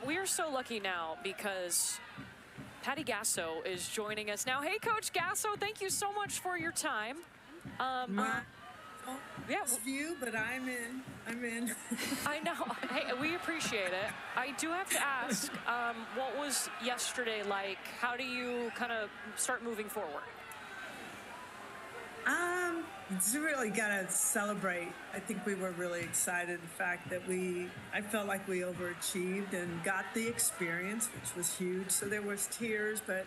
We are so lucky now because Patty Gasso is joining us now. Hey, Coach Gasso, thank you so much for your time. Yeah, view, but I'm in. I know. Hey, we appreciate it. I do have to ask, what was yesterday like? How do you kind of start moving forward? It's really got to celebrate. I think we were really excited the fact that I felt like we overachieved and got the experience, which was huge. So there was tears, but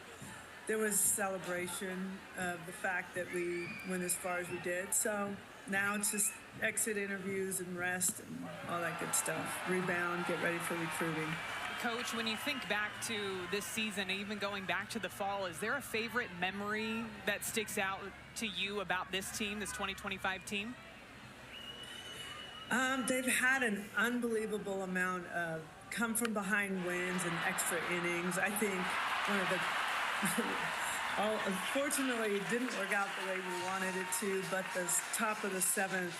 there was celebration of the fact that we went as far as we did. So now it's just exit interviews and rest and all that good stuff. Rebound, get ready for recruiting. Coach, when you think back to this season, even going back to the fall, is there a favorite memory that sticks out to you about this team, this 2025 team? They've had an unbelievable amount of come from behind wins and extra innings. I think one of the unfortunately, it didn't work out the way we wanted it to, but the top of the seventh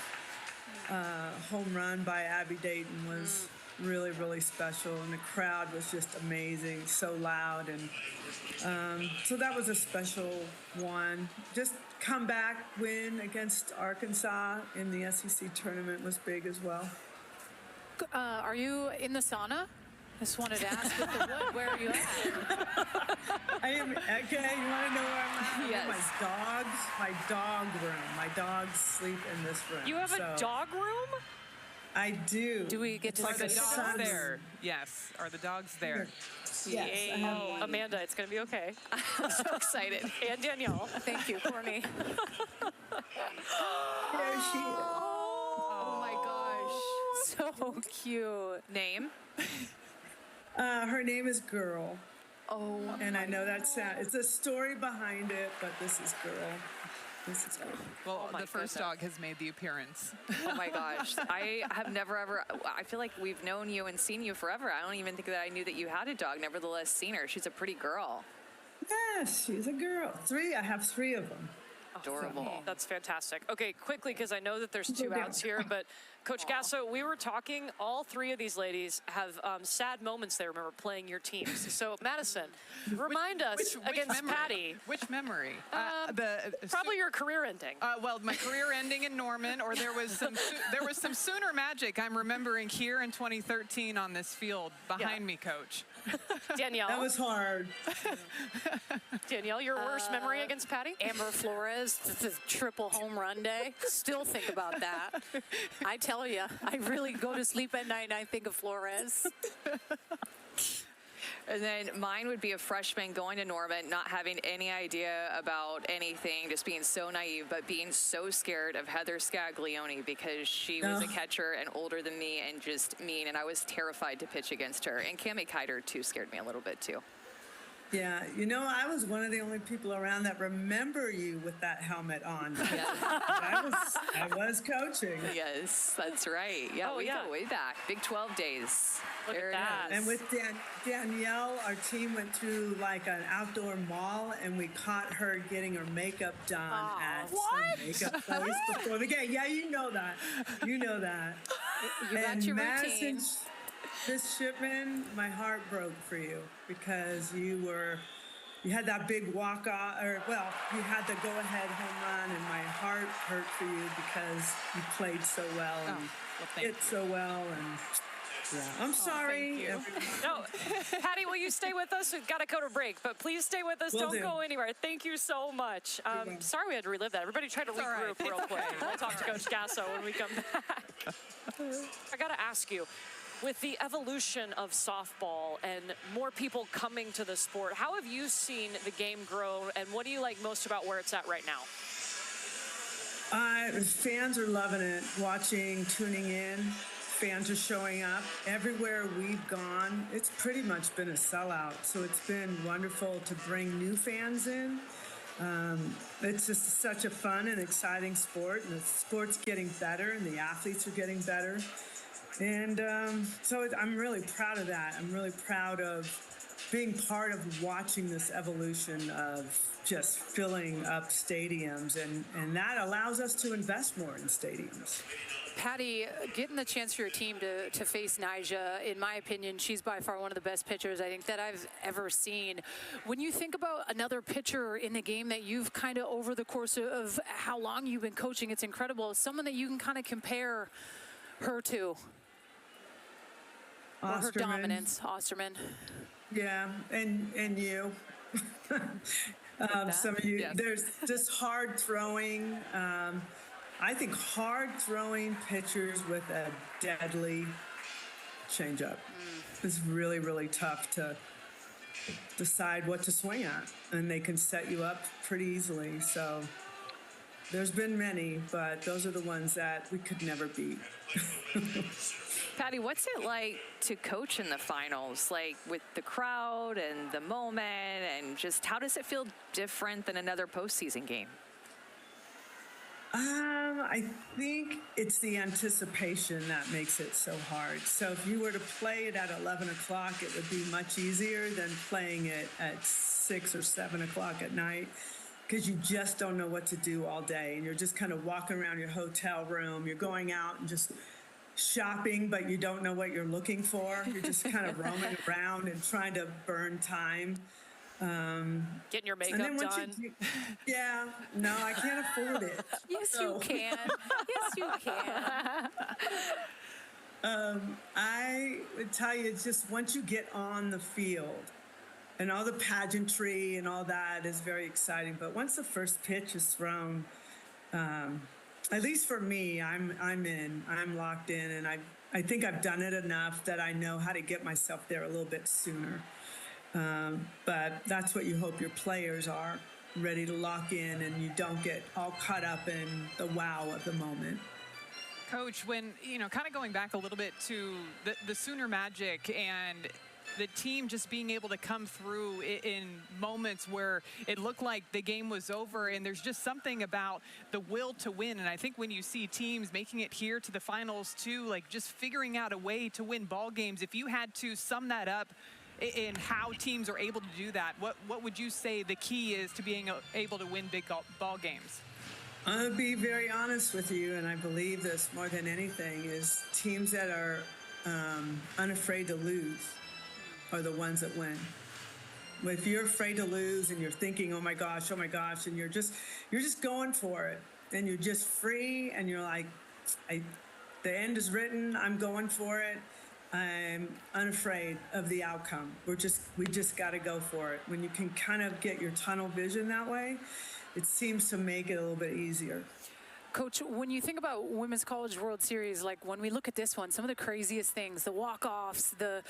home run by Abby Dayton was really, really special, and the crowd was just amazing, so loud, and so that was a special one. Just come back, win against Arkansas in the SEC tournament was big as well. Are you in the sauna? Just wanted to ask with the wood, where are you at? I am. Okay, you want to know where I'm at? Yes. My dog room. My dogs sleep in this room. You have a dog room? I do. Do we get to Are see the dogs there? Yes. Are the dogs there? Yes, I have one. Amanda, it's going to be okay. I'm so excited. And Danielle. Thank you, Courtney. There she is. Oh my gosh. So cute. Name? Her name is Girl. Oh. And I know that's sad. It's a story behind it, but this is Girl. This is Girl. Well, my the first goodness. dog has made the appearance. Oh my gosh. I have never ever, I feel like we've known you and seen you forever. I don't even think that I knew that you had a dog. Nevertheless, seen her. She's a pretty girl. Yes, she's a girl. I have three of them. Adorable. That's fantastic. Okay, quickly, because I know that there's two outs here, but Coach Gasso, we were talking, all three of these ladies have sad moments they remember playing your teams. So, Madison, remind us against memory? Patty. Which memory? Probably your career ending. Well, my career ending in Norman, or there was some Sooner magic I'm remembering here in 2013 on this field behind me, Coach. Danielle. That was hard. Danielle, your worst memory against Patty? Amber Flores, the triple home run day. Still think about that. I tell you, I really go to sleep at night and I think of Flores. And then mine would be a freshman going to Norman, not having any idea about anything, just being so naive, but being so scared of Heather Scaglione because she was a catcher and older than me and just mean, and I was terrified to pitch against her. And Cammie Kiter, too, scared me a little bit, too. Yeah, I was one of the only people around that remember you with that helmet on. I was coaching. Yes, that's right. Yeah, we go way back. Big 12 days. Look there at that. it is. And with Danielle, our team went through like an outdoor mall, and we caught her getting her makeup done at some makeup place before the game. Yeah, you know that. You got your routine. Miss Shipman, my heart broke for you because you had that big walk off, you had the go ahead home run, and my heart hurt for you because you played so well and hit so well. And I'm sorry. No, Patty, will you stay with us? We've got to go to break, but please stay with us. Don't go anywhere. Thank you so much. Sorry we had to relive that. Everybody try to regroup real quick. We'll talk to Coach Gasso when we come back. I got to ask you, with the evolution of softball and more people coming to the sport, how have you seen the game grow, and what do you like most about where it's at right now? Fans are loving it, watching, tuning in. Fans are showing up. Everywhere we've gone, it's pretty much been a sellout. So it's been wonderful to bring new fans in. It's just such a fun and exciting sport, and the sport's getting better, and the athletes are getting better. And so I'm really proud of that. I'm really proud of being part of watching this evolution of just filling up stadiums, and that allows us to invest more in stadiums. Patty, getting the chance for your team to face Nyjah, in my opinion, she's by far one of the best pitchers I think that I've ever seen. When you think about another pitcher in the game that you've kind of, over the course of how long you've been coaching, it's incredible, someone that you can kind of compare her to, or her dominance, Osterman. Yeah, and you. Some of you, yes. There's just hard throwing. I think hard throwing pitchers with a deadly changeup is really, really tough to decide what to swing at, and they can set you up pretty easily. So there's been many, but those are the ones that we could never beat. Patty, what's it like to coach in the finals, like with the crowd and the moment, and just how does it feel different than another postseason game? I think it's the anticipation that makes it so hard. So if you were to play it at 11 o'clock, it would be much easier than playing it at 6 or 7 o'clock at night, because you just don't know what to do all day. And you're just kind of walking around your hotel room. You're going out and just shopping, but you don't know what you're looking for. You're just kind of roaming around and trying to burn time. Getting your makeup done. Yeah, no, I can't afford it. Yes, you can. Yes, you can. I would tell you, it's just once you get on the field, and all the pageantry and all that is very exciting. But once the first pitch is thrown, at least for me, I'm locked in, and I think I've done it enough that I know how to get myself there a little bit sooner. But that's what you hope your players are, ready to lock in, and you don't get all caught up in the wow of the moment. Coach, when, kind of going back a little bit to the Sooner magic and the team just being able to come through in moments where it looked like the game was over, and there's just something about the will to win. And I think when you see teams making it here to the finals too, like just figuring out a way to win ball games, if you had to sum that up in how teams are able to do that, what would you say the key is to being able to win big ball games? I'll be very honest with you, and I believe this more than anything, is teams that are unafraid to lose are the ones that win. If you're afraid to lose and you're thinking, oh my gosh, and you're just going for it, and you're just free, and you're like, the end is written, I'm going for it. I'm unafraid of the outcome. We just got to go for it. When you can kind of get your tunnel vision that way, it seems to make it a little bit easier. Coach, when you think about Women's College World Series, like when we look at this one, some of the craziest things, the walk-offs, the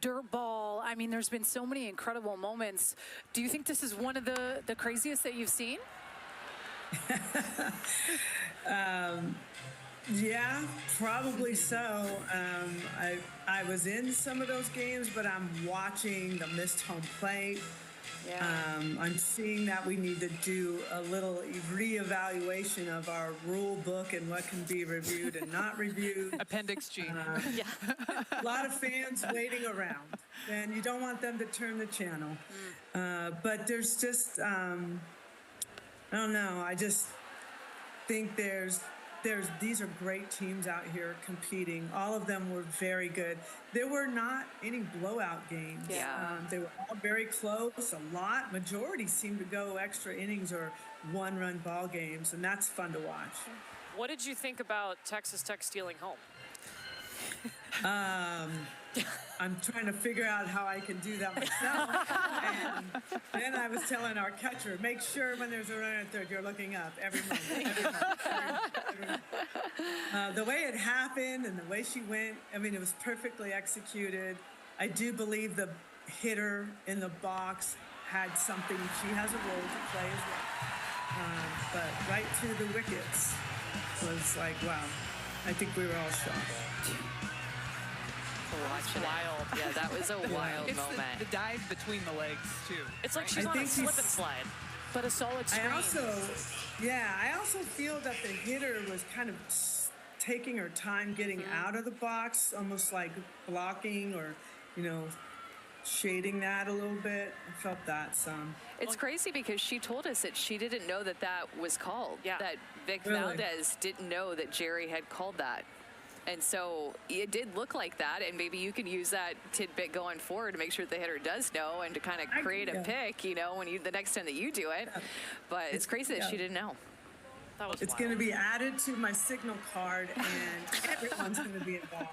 dirt ball, I mean, there's been so many incredible moments. Do you think this is one of the craziest that you've seen? Yeah, probably so. I was in some of those games, but I'm watching the missed home plate. Yeah. I'm seeing that we need to do a little reevaluation of our rule book and what can be reviewed and not reviewed. Appendix G. Yeah. A lot of fans waiting around, and you don't want them to turn the channel. But there's just, I don't know. I just think these are great teams out here competing. All of them were very good. There were not any blowout games. Yeah. They were all very close. Majority seemed to go extra innings or one-run ball games, and that's fun to watch. What did you think about Texas Tech stealing home? I'm trying to figure out how I can do that myself. And then I was telling our catcher, make sure when there's a runner at third, you're looking up every moment. The way it happened and the way she went, I mean, it was perfectly executed. I do believe the hitter in the box had something. She has a role to play as well. But right to the wickets was like, wow. I think we were all shocked. Wild. Yeah, that was a wild it's moment. The dive between the legs, too. It's like she's on a slip and slide. But a solid screen. I also feel that the hitter was kind of taking her time getting out of the box, almost like blocking or, shading that a little bit. I felt that some. It's crazy because she told us that she didn't know that that was called. Yeah. That Vic Really? Valdez didn't know that Jerry had called that. And so it did look like that, and maybe you can use that tidbit going forward to make sure the hitter does know and to kind of create a pick, you know, when you the next time that you do it. But it's crazy that she didn't know. That was It's wild. going to be added to my signal card, and everyone's going to be involved,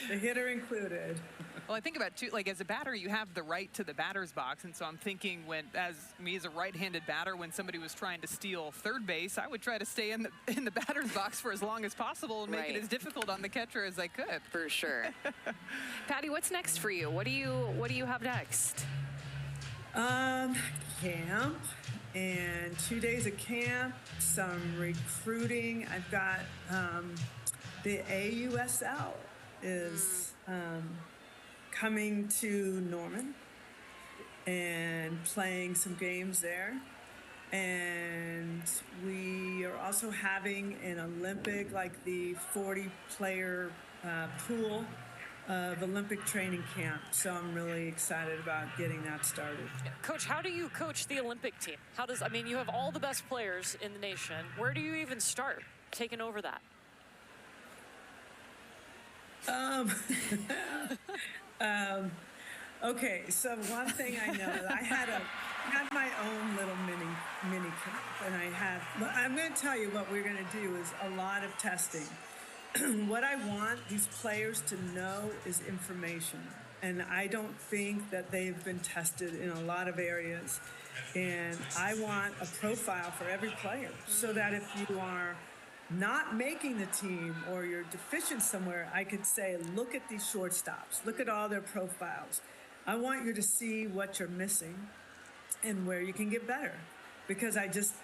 the hitter included. Well, I think about too, like as a batter, you have the right to the batter's box, and so I'm thinking when, as a right-handed batter, when somebody was trying to steal third base, I would try to stay in the batter's box for as long as possible and make it as difficult on the catcher as I could. For sure. Patty, what's next for you? What do you have next? Camp and 2 days of camp, some recruiting. I've got the AUSL is coming to Norman and playing some games there. And we are also having an Olympic, like the 40-player pool of Olympic training camp. So I'm really excited about getting that started. Coach, how do you coach the Olympic team? I mean, you have all the best players in the nation. Where do you even start taking over that? Okay, so one thing I know, I had my own little mini camp, and I'm going to tell you what we're going to do is a lot of testing. What I want these players to know is information, and I don't think that they've been tested in a lot of areas. And I want a profile for every player so that if you are not making the team or you're deficient somewhere, I could say, look at these shortstops, look at all their profiles. I want you to see what you're missing and where you can get better, because I just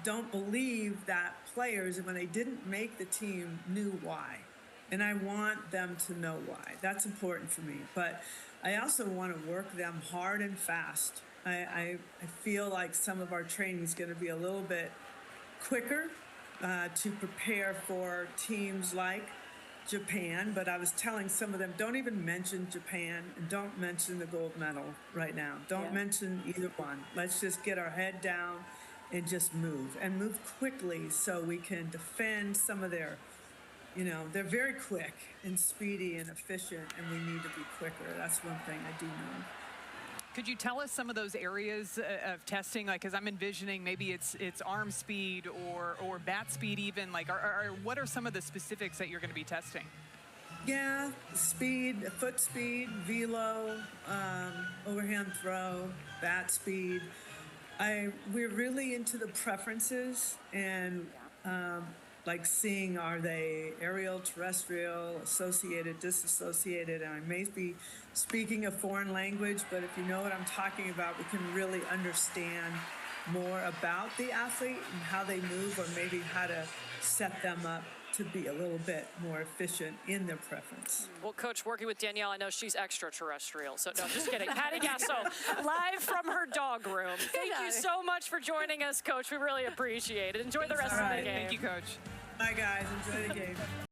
don't believe that players, when they didn't make the team, knew why. And I want them to know why. That's important for me. But I also want to work them hard and fast. I feel like some of our training is going to be a little bit quicker to prepare for teams like Japan. But I was telling some of them, don't even mention Japan and don't mention the gold medal right now. Don't mention either one. Let's just get our head down and just move quickly so we can defend some of their, they're very quick and speedy and efficient, and we need to be quicker. That's one thing I do know. Could you tell us some of those areas of testing? Like, because I'm envisioning maybe it's arm speed or bat speed even. Like, what are some of the specifics that you're going to be testing? Yeah, speed, foot speed, velo, overhand throw, bat speed. We're really into the preferences and like seeing, are they aerial, terrestrial, associated, disassociated, and I may be speaking a foreign language, but if you know what I'm talking about, we can really understand more about the athlete and how they move, or maybe how to set them up to be a little bit more efficient in their preference. Well, Coach, working with Danielle, I know she's extraterrestrial. So, no, just kidding. Patty Gasso, live from her dog room. Thank you so much for joining us, Coach. We really appreciate it. Enjoy the rest of the game. Thank you, Coach. Bye, guys. Enjoy the game.